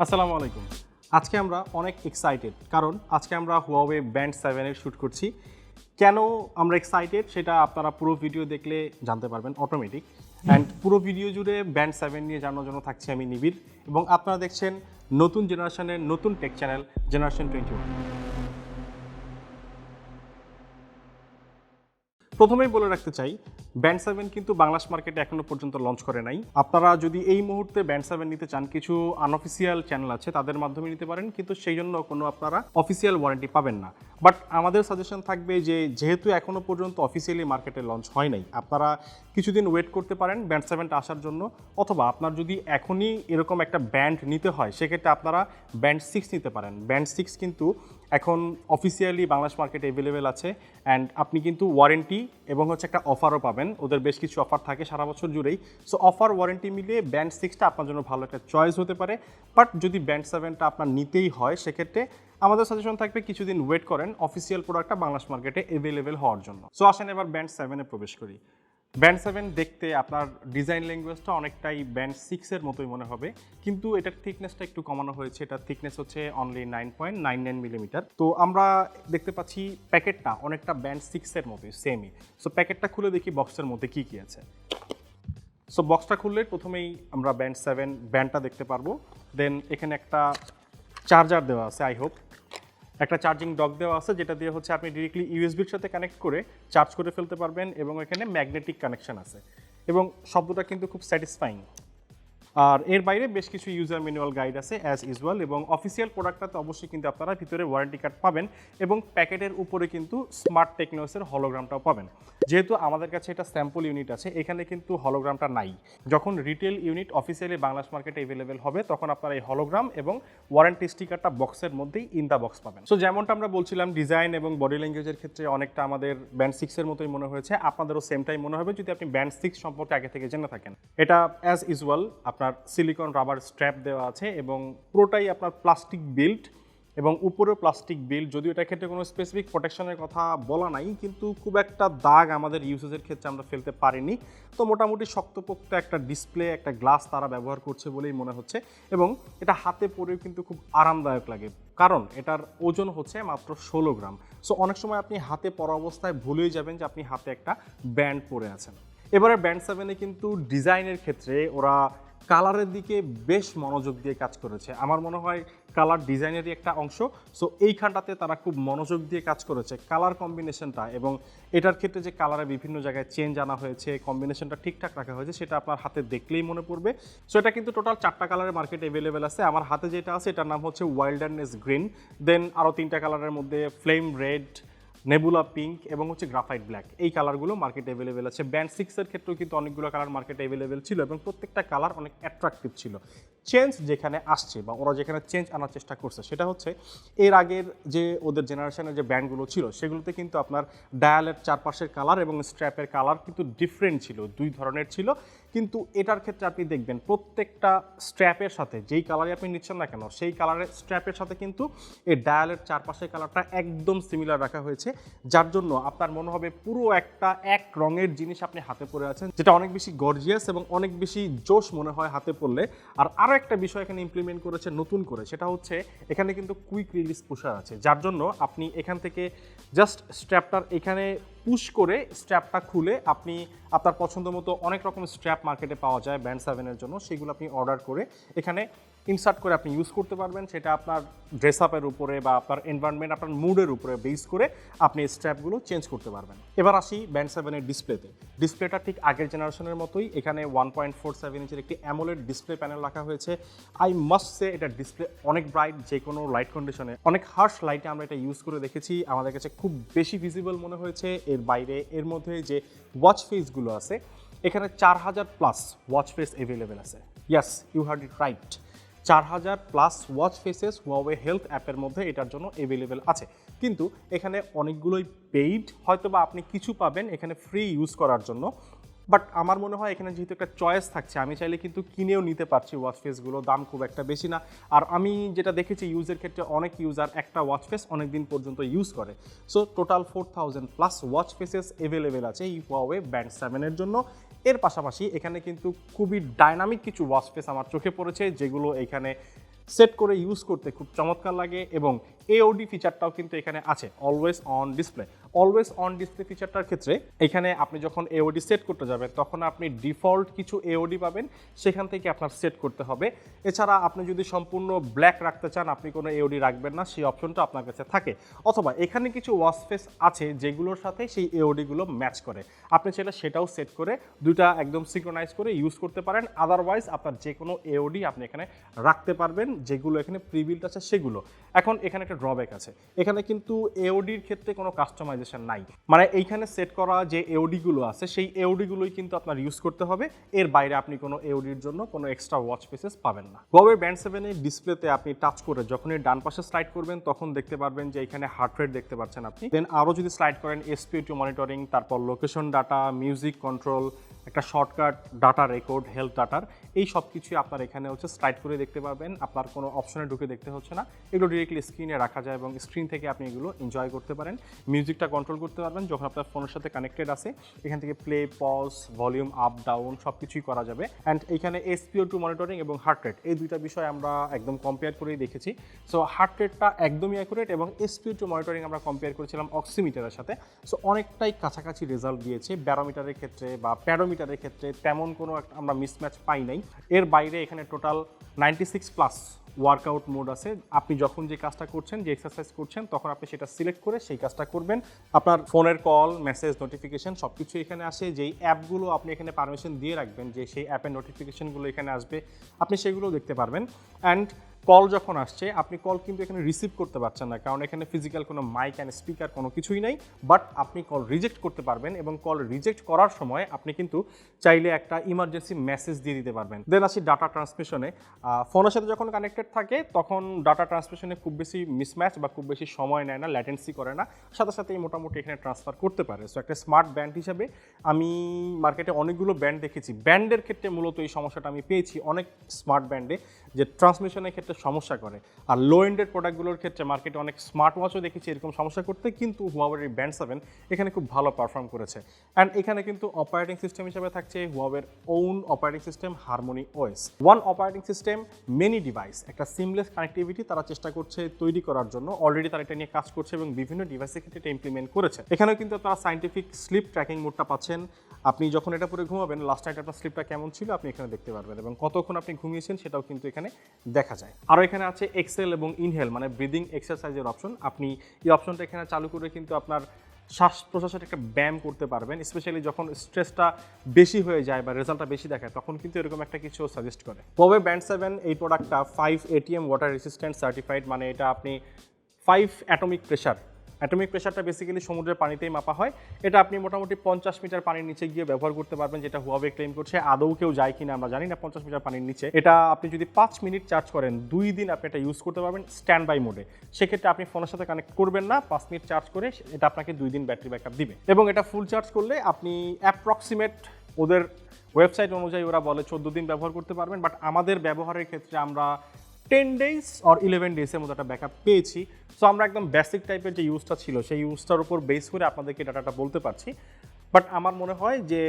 আসসালামু আলাইকুম। আজকে আমরা অনেক এক্সাইটেড কারণ আজকে আমরা Huawei Band 7 এর শুট করছি। কেন আমরা এক্সাইটেড সেটা আপনারা পুরো ভিডিও দেখলে জানতে পারবেন অটোমেটিক। অ্যান্ড পুরো ভিডিও জুড়ে Band 7 নিয়ে জানার জন্য থাকছি আমি নিবিড় এবং আপনারা দেখছেন নতুন জেনারেশনের নতুন টেক চ্যানেল জেনারেশন 21। প্রথমেই বলে রাখতে চাই ব্যান্ড 7 কিন্তু বাংলাদেশ মার্কেটে এখনো পর্যন্ত লঞ্চ করে নাই। আপনারা যদি এই মুহূর্তে ব্যান্ড 7 নিতে চান, কিছু আনঅফিসিয়াল চ্যানেল আছে তাদের মাধ্যমে নিতে পারেন, কিন্তু সেই জন্য কোনো আপনারা অফিসিয়াল ওয়ারেন্টি পাবেন না। বাট আমাদের সাজেশন থাকবে যে যেহেতু এখনো পর্যন্ত অফিসিয়ালি মার্কেটে লঞ্চ হয় নাই, আপনারা কিছুদিন ওয়েট করতে পারেন ব্যান্ড 7টা আসার জন্য। অথবা আপনার যদি এখনই এরকম একটা ব্যান্ড নিতে হয় সেক্ষেত্রে আপনারা ব্যান্ড 6 নিতে পারেন। ব্যান্ড 6 কিন্তু এখন অফিসিয়ালি বাংলাদেশ মার্কেটে অ্যাভেলেবেল আছে অ্যান্ড আপনি কিন্তু ওয়ারেন্টি এবং হচ্ছে একটা অফারও পাবেন। ওদের বেশ কিছু অফার থাকে সারা বছর জুড়েই। সো অফার ওয়ারেন্টি মিলিয়ে ব্যান্ড 6টা আপনার জন্য ভালো একটা চয়েস হতে পারে। বাট যদি ব্যান্ড 7টা আপনার নিতেই হয় সেক্ষেত্রে আমাদের সাজেশন থাকবে কিছুদিন ওয়েট করেন অফিসিয়াল প্রোডাক্টটা বাংলাদেশ মার্কেটে অ্যাভেলেবেল হওয়ার জন্য। সো আসেন এবার ব্যান্ড 7-এ প্রবেশ করি। ব্যান্ড 7 দেখতে আপনার ডিজাইন ল্যাঙ্গুয়েজটা অনেকটাই ব্যান্ড 6-এর মতোই মনে হবে, কিন্তু এটার থিকনেসটা একটু কমানো হয়েছে। এটার থিকনেস হচ্ছে অনলি 9.99 মিলিমিটার। তো আমরা দেখতে পাচ্ছি প্যাকেটটা অনেকটা ব্যান্ড 6-এর মতোই, সেমই। সো প্যাকেটটা খুলে দেখি বক্সের মধ্যে কী কী আছে। সো বক্সটা খুললে প্রথমেই আমরা ব্যান্ড 7 ব্যান্ডটা দেখতে পারবো। দেন এখানে একটা চার্জার দেওয়া আছে, আই হোপ একটা চার্জিং ডক দেওয়া আছে, যেটা দিয়ে হচ্ছে আপনি ডিরেক্টলি ইউএসবির সাথে কানেক্ট করে চার্জ করে ফেলতে পারবেন এবং এখানে ম্যাগনেটিক কানেকশন আছে এবং শব্দটা কিন্তু খুব স্যাটিসফাইং। আর এর বাইরে বেশ কিছু ইউজার ম্যানুয়াল গাইড আছে অ্যাজ ইউজুয়াল, এবং অফিসিয়াল প্রোডাক্টটাতে অবশ্যই কিন্তু আপনারা ভিতরে ওয়ারেন্টি কার্ড পাবেন এবং প্যাকেটের উপরে কিন্তু স্মার্ট টেকনোসের হলোগ্রামটাও পাবেন। যেহেতু আমাদের কাছে এটা স্যাম্পল ইউনিট আছে, এখানে কিন্তু হলোগ্রামটা নাই। যখন রিটেল ইউনিট অফিসিয়ালি বাংলাদেশ মার্কেটে অ্যাভেলেবেল হবে তখন আপনারা এই হলোগ্রাম এবং ওয়ারেন্টি স্টিকারটা বক্সের মধ্যেই ইন দ্য বক্স পাবেন। সো যেমনটা আমরা বলছিলাম, ডিজাইন এবং বডি ল্যাঙ্গুয়েজের ক্ষেত্রে অনেকটা আমাদের ব্যান্ড 6-এর মতোই মনে হয়েছে। আপনাদেরও সেম টাইম মনে হবে যদি আপনি ব্যান্ড 6 সম্পর্কে আগে থেকে জেনে থাকেন। এটা অ্যাজ ইউজুয়াল আপনার সিলিকন রাবার স্ট্র্যাপ দেওয়া আছে এবং পুরোটাই আপনার প্লাস্টিক বিল্ড এবং উপরেও প্লাস্টিক বিল্ড। যদিও এটার ক্ষেত্রে কোনো স্পেসিফিক প্রোটেকশনের কথা বলা নাই, কিন্তু খুব একটা দাগ আমাদের ইউসেজের ক্ষেত্রে আমরা ফেলতে পারিনি। তো মোটামুটি শক্তপোক্ত একটা ডিসপ্লে, একটা গ্লাস তারা ব্যবহার করছে বলেই মনে হচ্ছে এবং এটা হাতে পরেও কিন্তু খুব আরামদায়ক লাগে, কারণ এটার ওজন হচ্ছে মাত্র 16 গ্রাম। সো অনেক সময় আপনি হাতে পরা অবস্থায় ভুলেই যাবেন যে আপনি হাতে একটা ব্যান্ড পরে আছেন। এবারে ব্যান্ড 7-এ কিন্তু ডিজাইনের ক্ষেত্রে ওরা কালারের দিকে বেশ মনোযোগ দিয়ে কাজ করেছে। আমার মনে হয় কালার ডিজাইনেরই একটা অংশ। সো এইখানটাতে তারা খুব মনোযোগ দিয়ে কাজ করেছে কালার কম্বিনেশনটা, এবং এটার ক্ষেত্রে যে কালারে বিভিন্ন জায়গায় চেঞ্জ আনা হয়েছে, কম্বিনেশনটা ঠিকঠাক রাখা হয়েছে, সেটা আপনার হাতে দেখলেই মনে পড়বে। সো এটা কিন্তু টোটাল 4টা কালারের মার্কেটে অ্যাভেলেবেল আছে। আমার হাতে যেটা আছে এটার নাম হচ্ছে ওয়াইল্ডারনেস গ্রিন, দেন আরও 3টা কালারের মধ্যে ফ্লেম রেড, নেবুলা পিঙ্ক এবং হচ্ছে গ্রাফাইট ব্ল্যাক, এই কালারগুলো মার্কেটে অ্যাভেলেবেল আছে। ব্যান্ড 6-এর ক্ষেত্রেও কিন্তু অনেকগুলো কালার মার্কেটে অ্যাভেলেবেল ছিল এবং প্রত্যেকটা কালার অনেক অ্যাট্রাকটিভ ছিল। চেঞ্জ যেখানে আসছে বা ওরা যেখানে চেঞ্জ আনার চেষ্টা করছে সেটা হচ্ছে এর আগের যে ওদের জেনারেশনের যে ব্যান্ডগুলো ছিল সেগুলোতে কিন্তু আপনার ডায়ালের চারপাশের কালার এবং স্ট্র্যাপের কালার কিন্তু ডিফারেন্ট ছিল, 2 ধরনের ছিল। কিন্তু এটার ক্ষেত্রে আপনি দেখবেন প্রত্যেকটা স্ট্র্যাপের সাথে যেই কালারই আপনি নিচ্ছেন না কেন, সেই কালারের স্ট্র্যাপের সাথে কিন্তু এই ডায়ালের চারপাশের কালারটা একদম সিমিলার রাখা হয়েছে, যার জন্য আপনার মনে হবে পুরো একটা এক রঙের জিনিস আপনি হাতে পরে আছেন, যেটা অনেক বেশি গর্জিয়াস এবং অনেক বেশি জোশ মনে হয় হাতে পরলে। আর আরও একটা বিষয় এখানে ইমপ্লিমেন্ট করেছে নতুন করে, সেটা হচ্ছে এখানে কিন্তু কুইক রিলিজ পুশার আছে, যার জন্য আপনি এখান থেকে জাস্ট স্ট্র্যাপটার এখানে পুশ করে স্ট্র্যাপটা খুলে আপনি আপনার পছন্দ মতো অনেক রকম স্ট্র্যাপ মার্কেটে পাওয়া যায় ব্যান্ড 7-এর জন্য, সেগুলো আপনি অর্ডার করে এখানে ইনসার্ট করে আপনি ইউজ করতে পারবেন। সেটা আপনার ড্রেস আপের উপরে বা আপনার এনভায়রনমেন্ট, আপনার মুডের উপরে বেস করে আপনি স্ট্র্যাপগুলো চেঞ্জ করতে পারবেন। এবার আসি ব্যান্ড 7-এর ডিসপ্লেতে। ডিসপ্লেটা ঠিক আগের জেনারেশনের মতোই, এখানে 1.47 ইঞ্চের একটি অ্যামোলেড ডিসপ্লে প্যানেল রাখা হয়েছে। আই মাস্ট সে এটার ডিসপ্লে অনেক ব্রাইট, যে কোনো লাইট কন্ডিশনে, অনেক হার্শ লাইটে আমরা এটা ইউজ করে দেখেছি, আমাদের কাছে খুব বেশি ভিজিবল মনে হয়েছে। এর বাইরে এর মধ্যে যে ওয়াচ ফেসগুলো আছে, এখানে 4000+ ওয়াচ ফেস অ্যাভেলেবেল আছে। Yes, you heard it right, 4000+ watch faces Huawei health অ্যাপের মধ্যে এটার জন্য অ্যাভেলেবেল আছে। কিন্তু এখানে অনেকগুলোই পেইড, হয়তো বা আপনি কিছু পাবেন এখানে ফ্রি ইউজ করার জন্য। বাট আমার মনে হয় এখানে যেহেতু একটা চয়েস থাকছে, আমি চাইলে কিন্তু কিনেও নিতে পারছি ওয়াচ ফেসগুলো, দাম খুব একটা বেশি না। আর আমি যেটা দেখেছি ইউজের ক্ষেত্রে অনেক ইউজার একটা ওয়াচ ফেস অনেক দিন পর্যন্ত ইউজ করে। So total 4000+ watch faces available আছে এই Huawei Band 7-এর জন্য। এর পাশাপাশি এখানে কিন্তু খুবই ডাইনামিক কিছু ওয়াচ ফেস আমার চোখে পড়েছে, যেগুলো এখানে সেট করে ইউজ করতে খুব চমৎকার লাগে এবং এওডি ফিচারটাও কিন্তু এখানে আছে, always on display. Always on display ফিচারটার ক্ষেত্রে এখানে আপনি যখন এওডি সেট করতে যাবেন তখন আপনি ডিফল্ট কিছু এওডি পাবেন, সেখান থেকে আপনার সেট করতে হবে। এছাড়া আপনি যদি সম্পূর্ণ ব্ল্যাক রাখতে চান, আপনি কোনো এওডি রাখবেন না, সেই অপশনটা আপনার কাছে থাকে। অথবা এখানে কিছু ওয়াচ ফেস আছে যেগুলোর সাথে সেই এওডিগুলো ম্যাচ করে, আপনি চাইলে সেটাও সেট করে দুইটা একদম সিঙ্ক্রোনাইজ করে ইউজ করতে পারেন। আদারওয়াইজ আপনার যে কোনো এওডি আপনি এখানে রাখতে পারবেন, যেগুলো এখানে প্রিবিল্ট আছে সেগুলো। এখন এখানে একটা ড্রব্যাক আছে, এখানে কিন্তু এওডির ক্ষেত্রে কোনো কাস্টমাইজেশন নাই, মানে এইখানে সেট করা যে এওডিগুলো আছে সেই এওডিগুলোই কিন্তু আপনার ইউজ করতে হবে, এর বাইরে আপনি কোনো এওডির জন্য কোনো এক্সট্রা ওয়াচ পেসেস পাবেন না। Huawei Band 7 এর ডিসপ্লেতে আপনি টাচ করে যখনই ডান পাশে স্লাইড করবেন তখন দেখতে পারবেন যে এখানে হার্ট রেট দেখতে পাচ্ছেন আপনি। দেন আরও যদি স্লাইড করেন SPO2 মনিটরিং, তারপর লোকেশন ডাটা, মিউজিক কন্ট্রোল, একটা শর্টকাট ডাটা রেকর্ড, হেলথ ডাটার, এই সব কিছুই আপনার এখানে হচ্ছে স্লাইড করে দেখতে পাবেন। আপনার কোনো অপশনে ঢুকে দেখতে হচ্ছে না, এগুলো ডিরেক্টলি স্ক্রিনে রাখা যায় এবং স্ক্রিন থেকে আপনি এগুলো এনজয় করতে পারেন। মিউজিকটা কন্ট্রোল করতে পারবেন যখন আপনার ফোনের সাথে কানেক্টেড আছে, এখান থেকে play, pause, volume up down সব কিছুই করা যাবে। অ্যান্ড এখানে SPO2 মনিটরিং এবং হার্ট রেট, এই দুইটা বিষয় আমরা একদম কম্পেয়ার করেই দেখেছি। সো হার্ট রেটটা একদমই অ্যাকুরেট এবং SPO2 মনিটরিং আমরা কম্পেয়ার করেছিলাম অক্সিমিটারের সাথে, সো অনেকটাই কাছাকাছি রেজাল্ট দিয়েছে। ব্যারোমিটারের ক্ষেত্রে বা প্যারোমিটারের ক্ষেত্রে তেমন কোনো একটা আমরা মিসম্যাচ পাই নাই। এর বাইরে এখানে টোটাল 96+ ওয়ার্কআউট মোড আছে, আপনি যখন যে কাজটা করছেন, যে এক্সারসাইজ করছেন, তখন আপনি সেটা সিলেক্ট করে সেই কাজটা করবেন। আপনার ফোনের কল, মেসেজ, নোটিফিকেশন সব কিছু এখানে আসে। যেই অ্যাপগুলো আপনি এখানে পারমিশন দিয়ে রাখবেন যে সেই অ্যাপের নোটিফিকেশনগুলো এখানে আসবে, আপনি সেগুলো দেখতে পারবেন। অ্যান্ড কল যখন আসছে, আপনি কল কিন্তু এখানে রিসিভ করতে পারছেন না, কারণ এখানে ফিজিক্যাল কোনো মাইক অ্যান্ড স্পিকার কোনো কিছুই নাই। বাট আপনি কল রিজেক্ট করতে পারবেন এবং কল রিজেক্ট করার সময় আপনি কিন্তু চাইলে একটা ইমার্জেন্সি মেসেজ দিয়ে দিতে পারবেন। দেন আসি ডাটা ট্রান্সমিশনে। ফোনের সাথে যখন কানেক্টেড থাকে তখন ডাটা ট্রান্সমিশনে খুব বেশি মিসম্যাচ বা খুব বেশি সময় নেয় না, ল্যাটেন্সি করে না, সাথে সাথেই মোটামুটি এখানে ট্রান্সফার করতে পারে। সো একটা স্মার্ট ব্যান্ড হিসাবে আমি মার্কেটে অনেকগুলো ব্যান্ড দেখেছি, ব্যান্ডের ক্ষেত্রে মূলত এই সমস্যাটা আমি পেয়েছি অনেক স্মার্ট ব্যান্ডে, যে ট্রান্সমিশনের ক্ষেত্রে সমস্যা করে। আর লো এন্ডের প্রোডাক্টগুলোর ক্ষেত্রে মার্কেটে অনেক স্মার্ট ওয়াচও দেখেছি এরকম সমস্যা করতে, কিন্তু Huawei Band 7 এখানে খুব ভালো পারফর্ম করেছে। অ্যান্ড এখানে কিন্তু অপারেটিং সিস্টেম হিসেবে থাকছে Huawei own operating system Harmony OS। One operating system, many device, একটা সিমলেস কানেক্টিভিটি তারা চেষ্টা করছে তৈরি করার জন্য। অলরেডি তারা এটা নিয়ে কাজ করছে এবং বিভিন্ন ডিভাইসের ক্ষেত্রে এটা ইমপ্লিমেন্ট করেছে। এখানেও কিন্তু তারা সাইন্টিফিক স্লিপ ট্র্যাকিং মোডটা পাচ্ছেন, আপনি যখন এটা পরে ঘুমাবেন লাস্ট নাইট আপনার স্লিপটা কেমন ছিল আপনি এখানে দেখতে পারবেন এবং কতক্ষণ আপনি ঘুমিয়েছেন সেটাও কিন্তু এখানে দেখা যায়। আরও এখানে আছে এক্সেল এবং ইনহেল, মানে ব্রিদিং এক্সারসাইজের অপশন। আপনি এই অপশনটা এখানে চালু করে কিন্তু আপনার শ্বাস প্রশ্বাসের একটা ব্যায়াম করতে পারবেন, স্পেশালি যখন স্ট্রেসটা বেশি হয়ে যায় বা রেজাল্টটা বেশি দেখায় তখন কিন্তু এরকম একটা কিছু সাজেস্ট করে। Huawei Band 7 এই প্রোডাক্টটা 5 ATM ওয়াটার রেসিস্ট্যান্ট সার্টিফাইড, মানে এটা আপনি 5 অ্যাটমিক প্রেশারটা বেসিক্যালি সমুদ্রের পানিতেই মাপা হয়। এটা আপনি মোটামুটি 50 মিটার পানির নিচে গিয়ে ব্যবহার করতে পারবেন, যেটা Huawei ক্লেম করছে। আদৌ কেউ যায় কিনা আমরা জানি না 50 মিটার পানির নিচে। এটা আপনি যদি 5 মিনিট চার্জ করেন 2 দিন আপনি এটা ইউজ করতে পারবেন স্ট্যান্ড বাই মোডে। সেক্ষেত্রে আপনি ফোনের সাথে কানেক্ট করবেন না, 5 মিনিট চার্জ করে এটা আপনাকে 2 দিন ব্যাটারি ব্যাকআপ দিবে। এবং এটা ফুল চার্জ করলে আপনি অ্যাপ্রক্সিমেট, ওদের ওয়েবসাইট অনুযায়ী ওরা বলে 14 দিন ব্যবহার করতে পারবেন, বাট আমাদের ব্যবহারের ক্ষেত্রে আমরা 10 ডেজ অর 11 ডেজের মতো একটা ব্যাকআপ পেয়েছি। সো আমরা একদম বেসিক টাইপের যে ইউজটা ছিল সেই ইউজটার উপর বেস করে আপনাদেরকে ডাটাটা বলতে পারছি। বাট আমার মনে হয় যে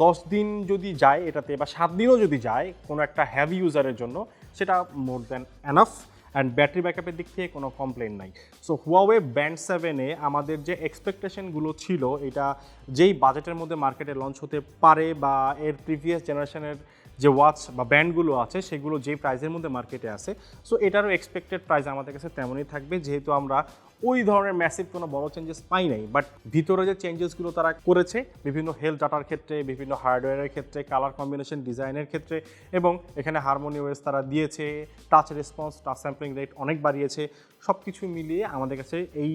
10 দিন যদি যায় এটাতে বা 7 দিনও যদি যায় কোনো একটা হ্যাভি ইউজারের জন্য, সেটা more than enough. And battery ব্যাকআপের দিক থেকে কোনো কমপ্লেন নাই। সো Huawei Band 7-এ আমাদের যে এক্সপেকটেশনগুলো ছিল, এটা যেই বাজেটের মধ্যে মার্কেটে লঞ্চ হতে পারে বা এর প্রিভিয়াস জেনারেশনের যে ওয়াচ বা ব্যান্ডগুলো আছে সেগুলো যে প্রাইসের মধ্যে মার্কেটে আছে, সো এটারও এক্সপেক্টেড প্রাইস আমাদের কাছে তেমনই থাকবে, যেহেতু আমরা ওই ধরনের ম্যাসিভ কোনো বড় চেঞ্জেস পাই নাই। বাট ভিতরে যে চেঞ্জেসগুলো তারা করেছে বিভিন্ন হেলথ ডাটার ক্ষেত্রে, বিভিন্ন হার্ডওয়্যারের ক্ষেত্রে, কালার কম্বিনেশন ডিজাইনের ক্ষেত্রে, এবং এখানে হারমোনি ওয়েস তারা দিয়েছে, touch response, touch sampling rate অনেক বাড়িয়েছে, সব কিছু মিলিয়ে আমাদের কাছে এই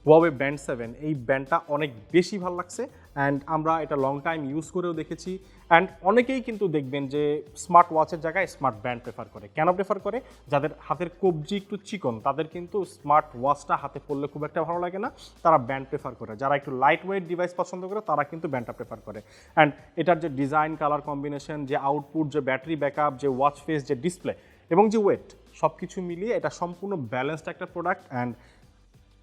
Huawei Band 7 এই ব্যান্ডটা অনেক বেশি ভালো লাগছে। অ্যান্ড আমরা এটা লং টাইম ইউজ করেও দেখেছি। অ্যান্ড অনেকেই কিন্তু দেখবেন যে স্মার্ট ওয়াচের জায়গায় স্মার্ট ব্যান্ড প্রেফার করে। কেন প্রেফার করে? যাদের হাতের কবজি একটু চিকন তাদের কিন্তু স্মার্ট ওয়াচটা হাতে পড়লে খুব একটা ভালো লাগে না, তারা ব্যান্ড প্রেফার করে। যারা একটু লাইট ওয়েট ডিভাইস পছন্দ করে তারা কিন্তু ব্যান্ডটা প্রেফার করে। অ্যান্ড এটার যে ডিজাইন, কালার কম্বিনেশন, যে আউটপুট, যে ব্যাটারি ব্যাকআপ, যে ওয়াচ ফেস, যে ডিসপ্লে এবং যে ওয়েট, সব কিছু মিলিয়ে এটা সম্পূর্ণ ব্যালেন্সড একটা প্রোডাক্ট। অ্যান্ড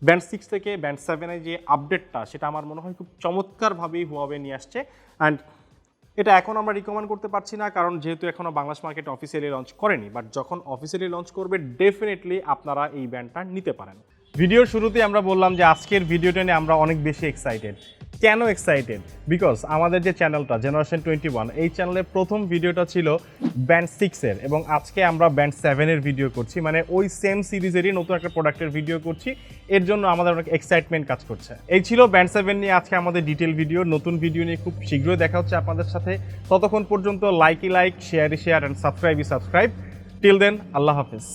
ব্যান্ড 6 থেকে ব্যান্ড 7-এ যে আপডেটটা, সেটা আমার মনে হয় খুব চমৎকারভাবেই Huawei নিয়ে আসছে। অ্যান্ড এটা এখন আমরা রিকমেন্ড করতে পারছি না, কারণ যেহেতু এখনো বাংলাদেশ মার্কেটে অফিসিয়ালি লঞ্চ করেনি, বাট যখন অফিসিয়ালি লঞ্চ করবে ডেফিনেটলি আপনারা এই ব্যান্ডটা নিতে পারেন। ভিডিওর শুরুতে আমরা বললাম যে আজকের ভিডিওটা নিয়ে আমরা অনেক বেশি এক্সাইটেড। কেন এক্সাইটেড? বিকজ আমাদের যে চ্যানেলটা জেনারেশন 21, এই চ্যানেলের প্রথম ভিডিওটা ছিল ব্যান্ড 6-এর এবং আজকে আমরা ব্যান্ড 7-এর ভিডিও করছি, মানে ওই সেম সিরিজেরই নতুন একটা প্রোডাক্টের ভিডিও করছি। এর জন্য আমাদের অনেক এক্সাইটমেন্ট কাজ করছে। এই ছিল ব্যান্ড 7 নিয়ে আজকে আমাদের ডিটেল ভিডিও। নতুন ভিডিও নিয়ে খুব শীঘ্রই দেখা হচ্ছে আপনাদের সাথে। ততক্ষণ পর্যন্ত like, share and subscribe. Till then, আল্লাহ হাফিজ।